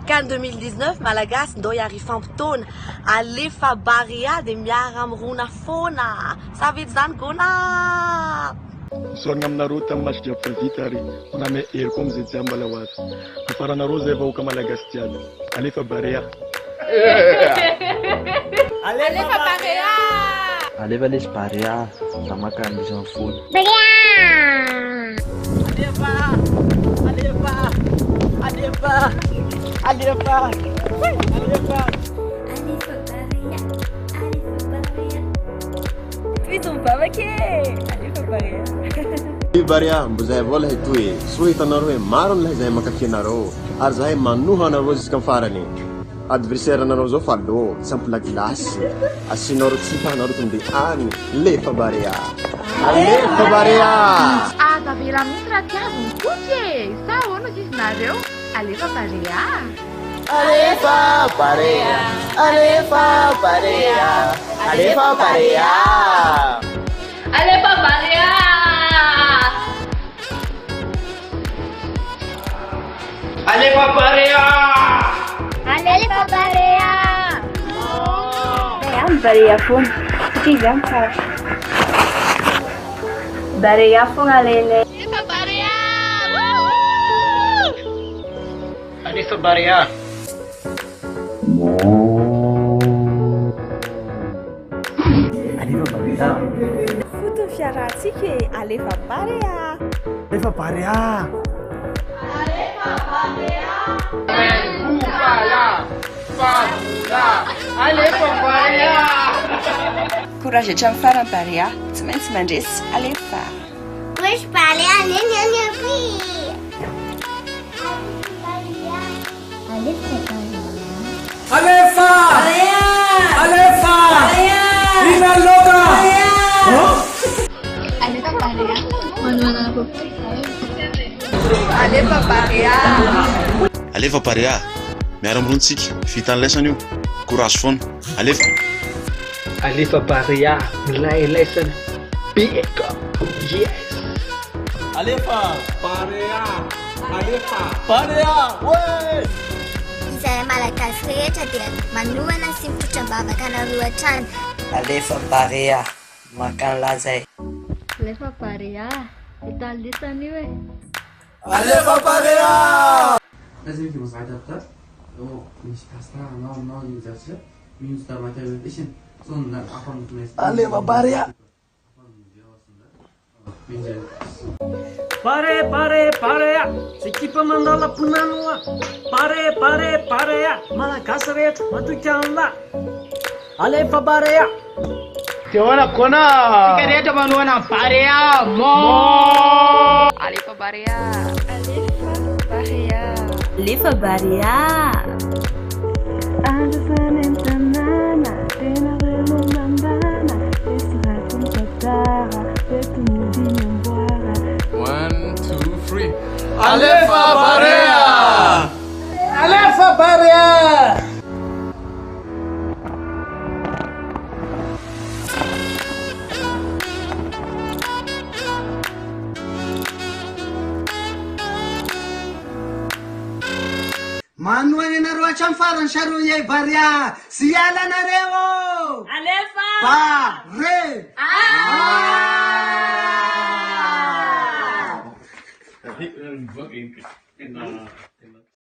Kan 2019 malagasy ndo iarifampitaona alefa barea de miara amrona foana savidy zany gona Soaragna aminareo tamin'ny match jiaby fa vita ary maname hery koa amizay jiaby mbala ho azy afaranareo zay vahoaka malagasy jiaby alefa barea alefa barea alefa les barea za maka ambition folo alefa Baria mbuzay vola hitui sui tanaro maron la zay makakinaro ar zay manuha naro ziska farani adversaire naro zo fallo sampla glace asinoro tsipa naro tundi ani lefa baria davvero mitra tiago tutti sa ono cisnareo alefa barea alefa barea alefa barea alefa barea alefa barea alefa barea alefa barea Barea phone. Tiga empat. Barea phone alele. alefa barea alefa barea Foto fiaratsika alefa barea. alefa barea alefa barea Courage hatramin'ny farany barea. Tsy maintsy mandresy alefa. Wesh barea nenene pi alefa alefa ina loka alefa barea mana aku alefa barea alefa barea miara mirontsika vita an'laisana io courage foana alefa barea milailaisana beka yes alefa barea wey izay malagasy rehetra dia manohana sy mipotra-bavaka nareo hatrany alefa barea makan'lazay alefa barea italisany io e alefa barea لازم يجي مساعدة أكتر مش كاستا نو يوزرز means the materialization so na apa mutmes alefa barea Pare, sekipa mandala punanua. Pare, malagasy rehetra matoka an'la. Alefa barea. Tiona kona. Tika rehetra manohana barea mo. Alefa barea. Alefa barea. Alefa barea. Alefa barea. Manuane nareo hatramy farany saro ye barea siala nareo Alefa bare